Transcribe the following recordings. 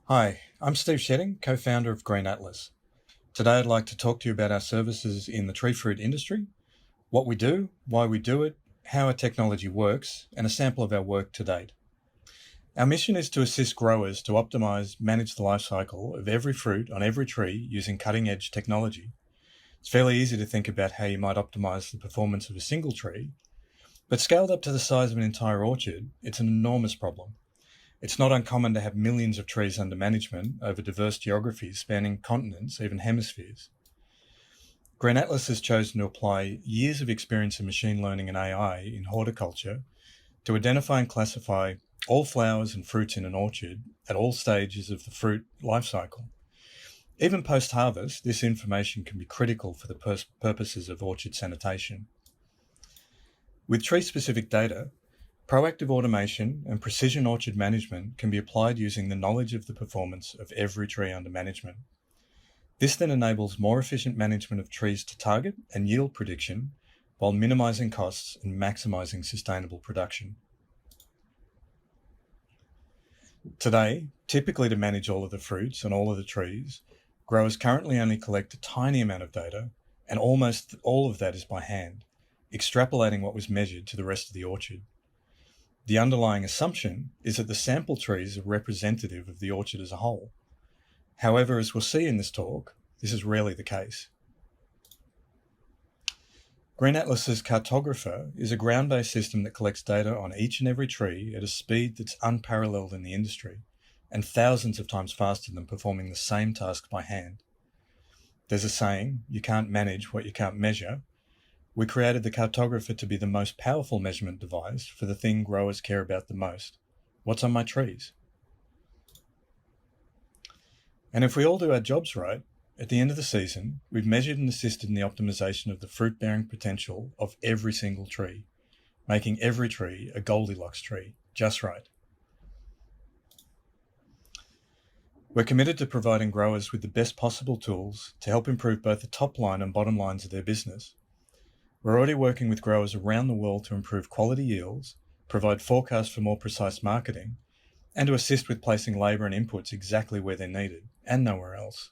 Hi, I'm Steve Scheding, co-founder of Green Atlas. Today I'd like to talk to you about our services in the tree fruit industry, what we do, why we do it, how our technology works, and a sample of our work to date. Our mission is to assist growers to manage the life cycle of every fruit on every tree using cutting-edge technology. It's fairly easy to think about how you might optimize the performance of a single tree, but scaled up to the size of an entire orchard, it's an enormous problem. It's not uncommon to have millions of trees under management over diverse geographies spanning continents, even hemispheres. Green Atlas has chosen to apply years of experience in machine learning and AI in horticulture to identify and classify all flowers and fruits in an orchard at all stages of the fruit life cycle. Even post-harvest, this information can be critical for the purposes of orchard sanitation. With tree-specific data, proactive automation and precision orchard management can be applied using the knowledge of the performance of every tree under management. This then enables more efficient management of trees to target and yield prediction while minimizing costs and maximizing sustainable production. Today, typically to manage all of the fruits on all of the trees, growers currently only collect a tiny amount of data, and almost all of that is by hand, extrapolating what was measured to the rest of the orchard. The underlying assumption is that the sample trees are representative of the orchard as a whole. However, as we'll see in this talk, this is rarely the case. Green Atlas's Cartographer is a ground-based system that collects data on each and every tree at a speed that's unparalleled in the industry, and thousands of times faster than performing the same task by hand. There's a saying, you can't manage what you can't measure. We created the Cartographer to be the most powerful measurement device for the thing growers care about the most. What's on my trees? And if we all do our jobs right, at the end of the season, we've measured and assisted in the optimization of the fruit-bearing potential of every single tree, making every tree a Goldilocks tree, just right. We're committed to providing growers with the best possible tools to help improve both the top line and bottom lines of their business. We're already working with growers around the world to improve quality yields, provide forecasts for more precise marketing, and to assist with placing labour and inputs exactly where they're needed, and nowhere else.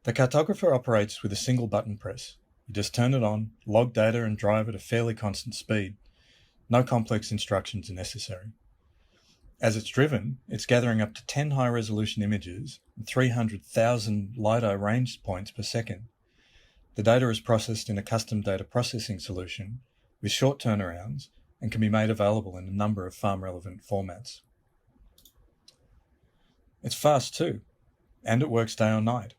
The Cartographer operates with a single button press. You just turn it on, log data and drive at a fairly constant speed. No complex instructions are necessary. As it's driven, it's gathering up to 10 high-resolution images and 300,000 LiDAR range points per second. The data is processed in a custom data processing solution with short turnarounds and can be made available in a number of farm-relevant formats. It's fast too, and it works day or night.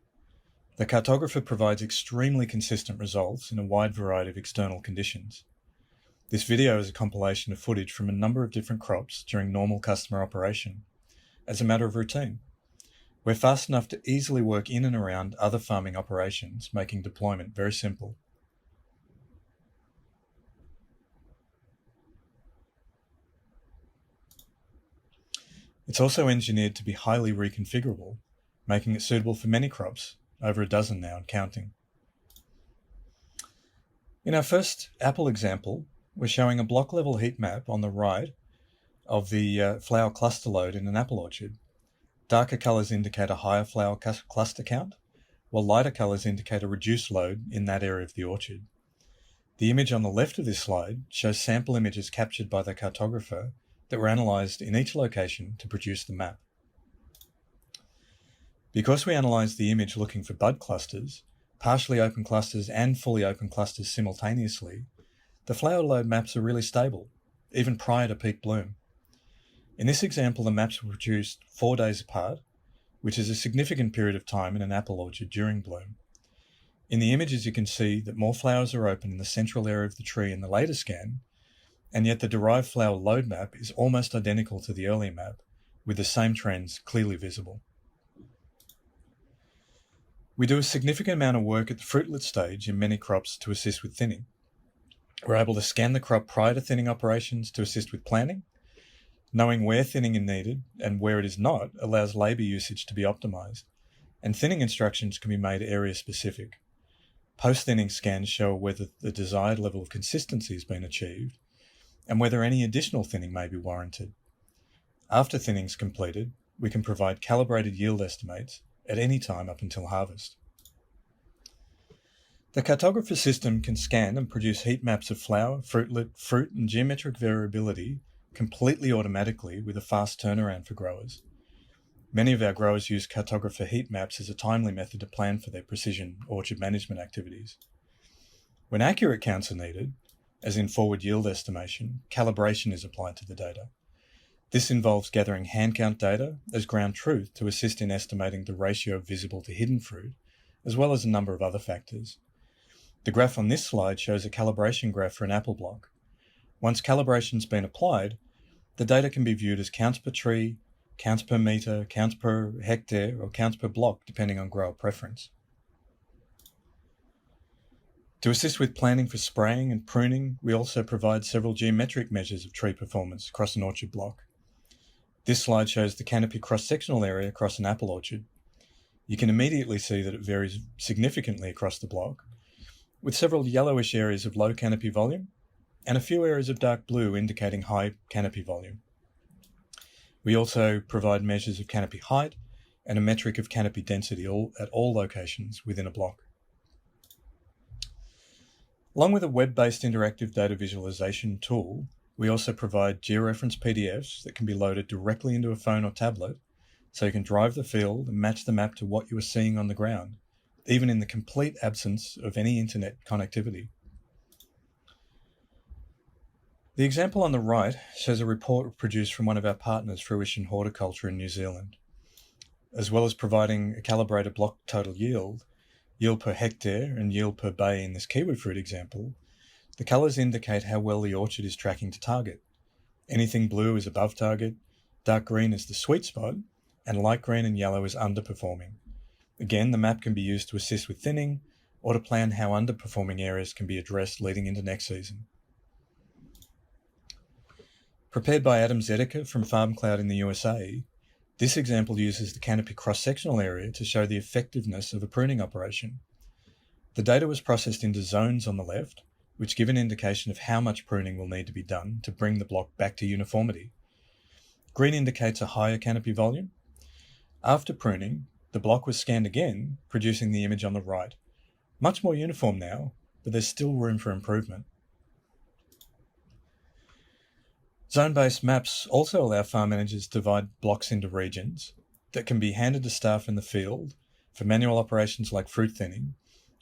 The Cartographer provides extremely consistent results in a wide variety of external conditions. This video is a compilation of footage from a number of different crops during normal customer operation, as a matter of routine. We're fast enough to easily work in and around other farming operations, making deployment very simple. It's also engineered to be highly reconfigurable, making it suitable for many crops, over a dozen now and counting. In our first apple example, we're showing a block-level heat map on the right of the flower cluster load in an apple orchard. Darker colours indicate a higher flower cluster count, while lighter colours indicate a reduced load in that area of the orchard. The image on the left of this slide shows sample images captured by the Cartographer that were analysed in each location to produce the map. Because we analysed the image looking for bud clusters, partially open clusters and fully open clusters simultaneously, the flower load maps are really stable, even prior to peak bloom. In this example, the maps were produced 4 days apart, which is a significant period of time in an apple orchard during bloom. In the images, you can see that more flowers are open in the central area of the tree in the later scan, and yet the derived flower load map is almost identical to the earlier map, with the same trends clearly visible. We do a significant amount of work at the fruitlet stage in many crops to assist with thinning. We're able to scan the crop prior to thinning operations to assist with planning. Knowing where thinning is needed and where it is not allows labour usage to be optimised, and thinning instructions can be made area-specific. Post-thinning scans show whether the desired level of consistency has been achieved and whether any additional thinning may be warranted. After thinning is completed, we can provide calibrated yield estimates at any time up until harvest. The Cartographer system can scan and produce heat maps of flower, fruitlet, fruit and geometric variability completely automatically with a fast turnaround for growers. Many of our growers use Cartographer heat maps as a timely method to plan for their precision orchard management activities. When accurate counts are needed, as in forward yield estimation, calibration is applied to the data. This involves gathering hand count data as ground truth to assist in estimating the ratio of visible to hidden fruit, as well as a number of other factors. The graph on this slide shows a calibration graph for an apple block. Once calibration's been applied, the data can be viewed as counts per tree, counts per metre, counts per hectare, or counts per block, depending on grower preference. To assist with planning for spraying and pruning, we also provide several geometric measures of tree performance across an orchard block. This slide shows the canopy cross-sectional area across an apple orchard. You can immediately see that it varies significantly across the block, with several yellowish areas of low canopy volume and a few areas of dark blue indicating high canopy volume. We also provide measures of canopy height and a metric of canopy density at all locations within a block. Along with a web-based interactive data visualization tool, we also provide georeference PDFs that can be loaded directly into a phone or tablet, so you can drive the field and match the map to what you are seeing on the ground, even in the complete absence of any internet connectivity. The example on the right shows a report produced from one of our partners, Fruition Horticulture in New Zealand. As well as providing a calibrated block total yield per hectare and yield per bay in this kiwi fruit example, the colours indicate how well the orchard is tracking to target. Anything blue is above target, dark green is the sweet spot, and light green and yellow is underperforming. Again, the map can be used to assist with thinning or to plan how underperforming areas can be addressed leading into next season. Prepared by Adam Zediker from FarmCloud in the USA, this example uses the canopy cross-sectional area to show the effectiveness of a pruning operation. The data was processed into zones on the left, which give an indication of how much pruning will need to be done to bring the block back to uniformity. Green indicates a higher canopy volume. After pruning, the block was scanned again, producing the image on the right. Much more uniform now, but there's still room for improvement. Zone-based maps also allow farm managers to divide blocks into regions that can be handed to staff in the field for manual operations like fruit thinning,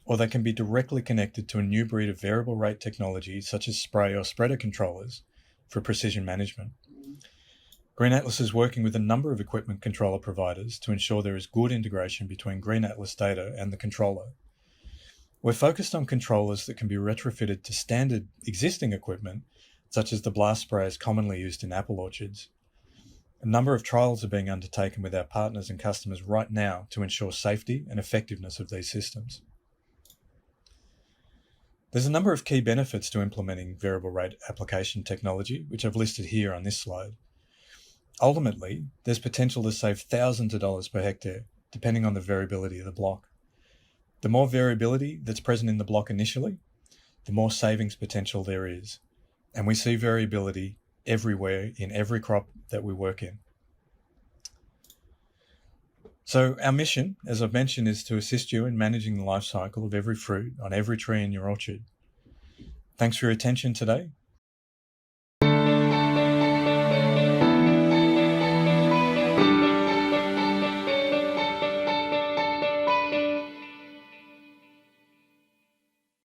or they can be directly connected to a new breed of variable rate technology such as spray or spreader controllers for precision management. Green Atlas is working with a number of equipment controller providers to ensure there is good integration between Green Atlas data and the controller. We're focused on controllers that can be retrofitted to standard existing equipment, such as the blast sprayers commonly used in apple orchards. A number of trials are being undertaken with our partners and customers right now to ensure safety and effectiveness of these systems. There's a number of key benefits to implementing variable rate application technology, which I've listed here on this slide. Ultimately, there's potential to save thousands of dollars per hectare, depending on the variability of the block. The more variability that's present in the block initially, the more savings potential there is. And we see variability everywhere in every crop that we work in. So our mission, as I've mentioned, is to assist you in managing the life cycle of every fruit on every tree in your orchard. Thanks for your attention today.